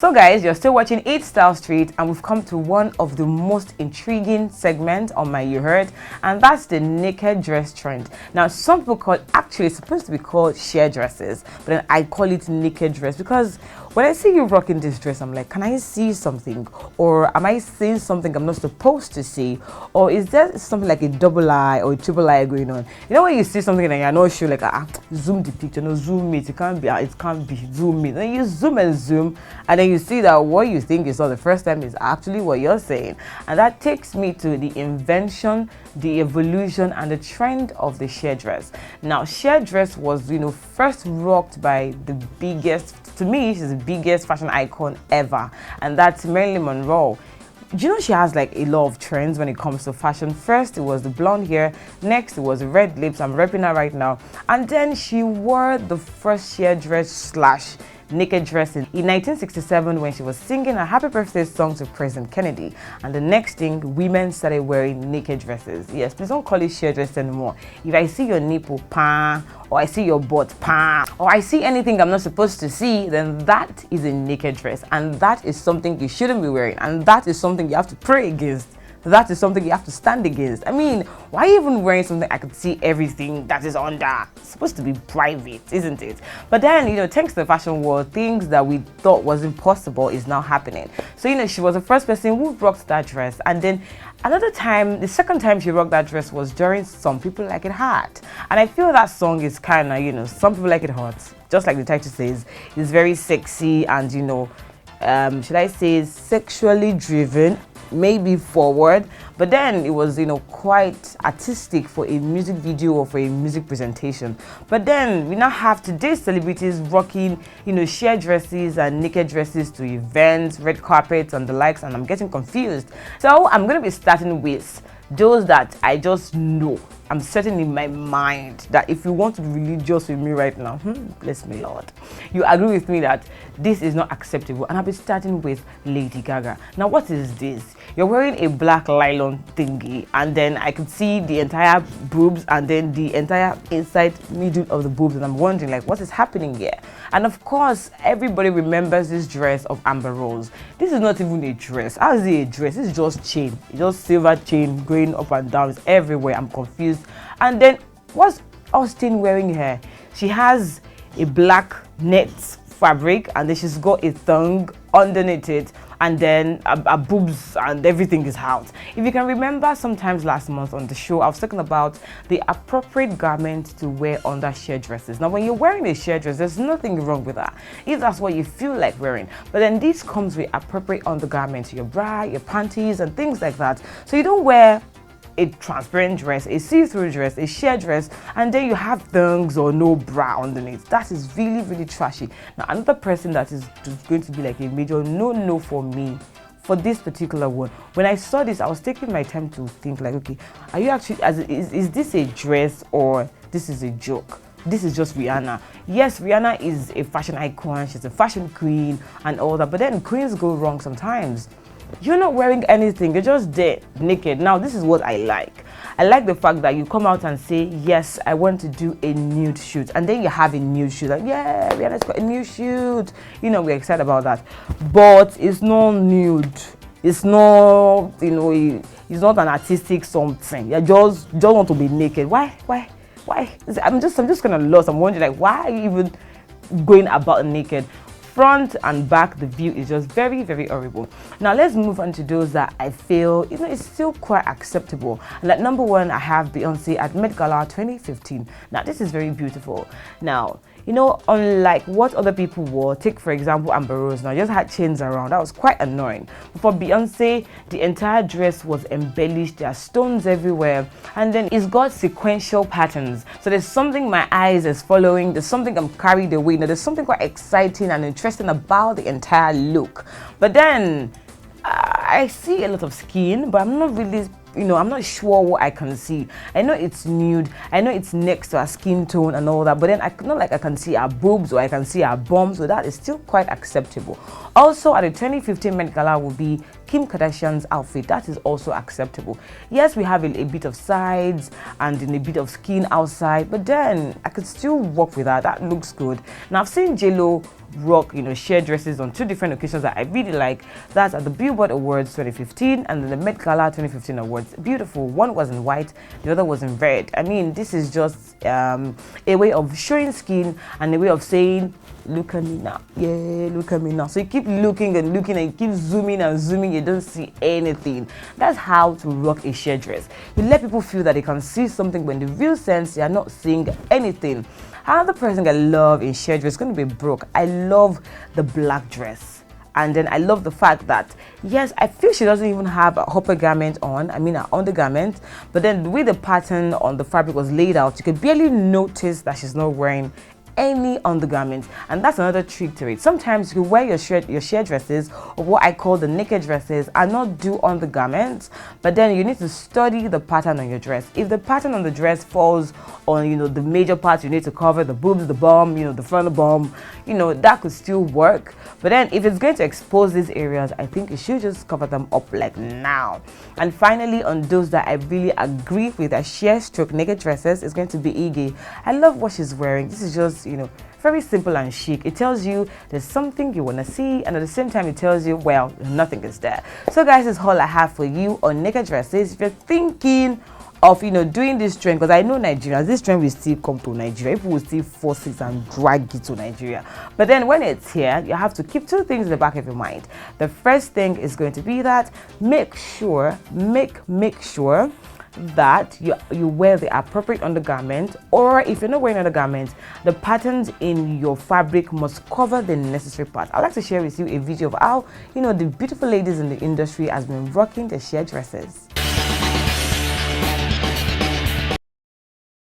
So guys, you're still watching Eat Style Street, and we've come to one of the most intriguing segments on my You Heard, and that's the naked dress trend. Now some people call it, actually it's supposed to be called sheer dresses, but then I call it naked dress because when I see you rocking this dress, I'm like, can I see something? Or am I seeing something I'm not supposed to see? Or is there something like a double eye or a triple eye going on? You know when you see something and you're not sure, like zoom the picture, no, zoom it can't be, zoom it. Then you zoom and zoom, and then you see that what you think you saw the first time is actually what you're saying. And that takes me to the invention, the evolution, and the trend of the sheer dress. Now sheer dress was, first rocked by the biggest, to me she's the biggest fashion icon ever, and that's Marilyn Monroe. Do you know she has like a lot of trends when it comes to fashion? First it was the blonde hair, next it was the red lips, I'm repping her right now, and then she wore the first sheer dress / naked dress in 1967 when she was singing a happy birthday song to President Kennedy, and the next thing, women started wearing naked dresses. Yes, please don't call it sheer dress anymore. If I see your nipple, pa, or I see your butt, pa, or I see anything I'm not supposed to see, then that is a naked dress, and that is something you shouldn't be wearing, and that is something you have to pray against. That is something you have to stand against. I mean, why even wearing something I could see everything that is under? It's supposed to be private, isn't it? But then, thanks to the fashion world, things that we thought was impossible is now happening. So, she was the first person who rocked that dress. And then another time, the second time she rocked that dress was during Some People Like It Hot. And I feel that song is kind of, Some People Like It Hot. Just like the title says, it's very sexy and, should I say sexually driven, maybe forward, but then it was quite artistic for a music video or for a music presentation. But then we now have today's celebrities rocking sheer dresses and naked dresses to events, red carpets and the likes, and I'm getting confused. So I'm going to be starting with those that I just know. I'm certain in my mind that if you want to be religious with me right now, bless me Lord, you agree with me that this is not acceptable. And I'll be starting with Lady Gaga. Now what is this? You're wearing a black nylon thingy, and then I could see the entire boobs and then the entire inside middle of the boobs, and I'm wondering like what is happening here? And of course everybody remembers this dress of Amber Rose. This is not even a dress. How is it a dress? It's just chain. It's just silver chain going up and down. It's everywhere. I'm confused. And then what's Austin wearing here? She has a black net fabric, and then she's got a thong underneath it, and then a boobs and everything is out. If you can remember, sometimes last month on the show I was talking about the appropriate garment to wear under sheer dresses. Now when you're wearing a sheer dress, there's nothing wrong with that if that's what you feel like wearing, but then this comes with appropriate undergarments, your bra, your panties and things like that. So you don't wear a transparent dress, a see-through dress, a sheer dress, and then you have thongs or no bra underneath. That is really, really trashy. Now another person that is going to be like a major no for me for this particular one, when I saw this, I was taking my time to think like, okay, are you actually, is this a dress or this is a joke? This is just Rihanna. Yes, Rihanna is a fashion icon, she's a fashion queen and all that, but then queens go wrong sometimes. You're not wearing anything, you're just there naked. Now this is what I like. I like the fact that you come out and say, yes, I want to do a nude shoot, and then you have a nude shoot, like, yeah, Rihanna's got a nude shoot, we're excited about that. But it's not nude, it's not, it's not an artistic something. You just want to be naked. Why? I'm just kind of lost. I'm wondering, like, why are you even going about naked? Front and back, the view is just very, very horrible. Now let's move on to those that I feel it's still quite acceptable. And at number one, I have Beyonce at Met Gala 2015. Now this is very beautiful. Now unlike what other people wore, take for example Amber Rose, now just had chains around. That was quite annoying. But for Beyonce, the entire dress was embellished. There are stones everywhere, and then it's got sequential patterns. So there's something my eyes is following, there's something I'm carried away. Now there's something quite exciting and interesting about the entire look. But then I see a lot of skin, but I'm not really, I'm not sure what I can see. I know it's nude, I know it's next to her skin tone and all that, but then not like I can see her boobs or I can see her bum, so that is still quite acceptable. Also at the 2015 Met Gala will be Kim Kardashian's outfit. That is also acceptable. Yes, we have a bit of sides and a bit of skin outside, but then I could still work with that. That looks good. Now I've seen JLo rock, sheer dresses on 2 different occasions that I really like. That's at the Billboard Awards 2015 and then the Met Gala 2015 Awards. Beautiful. One was in white, the other was in red. I mean, this is just a way of showing skin and a way of saying, look at me now. Yeah, look at me now. So you keep looking and looking and you keep zooming and zooming, you don't see anything. That's how to rock a sheer dress. You let people feel that they can see something, but in the real sense, they are not seeing anything. Another person I love in sheer dress is going to be Brooke. I love the black dress. And then I love the fact that, yes, I feel she doesn't even have a upper garment on, I mean her undergarment, but then the way the pattern on the fabric was laid out, you could barely notice that she's not wearing any undergarment. And that's another trick to it. Sometimes you wear your sheer dresses, or what I call the naked dresses, and not do undergarments, but then you need to study the pattern on your dress. If the pattern on the dress falls on the major parts you need to cover, the boobs, the bum, the front of the bum, that could still work. But then if it's going to expose these areas, I think you should just cover them up like now. And finally, on those that I really agree with, a sheer stroke naked dresses, is going to be Iggy. I love what she's wearing. This is just very simple and chic. It tells you there's something you want to see, and at the same time it tells you, well, nothing is there. So guys, that's all I have for you on naked dresses. If you're thinking of doing this trend, because I know Nigeria, this trend will still come to Nigeria. People will still force it and drag it to Nigeria. But then when it's here, you have to keep 2 things in the back of your mind. The first thing is going to be that make sure that you wear the appropriate undergarment, or if you're not wearing undergarment, the patterns in your fabric must cover the necessary part. I'd like to share with you a video of how the beautiful ladies in the industry has been rocking the sheer dresses.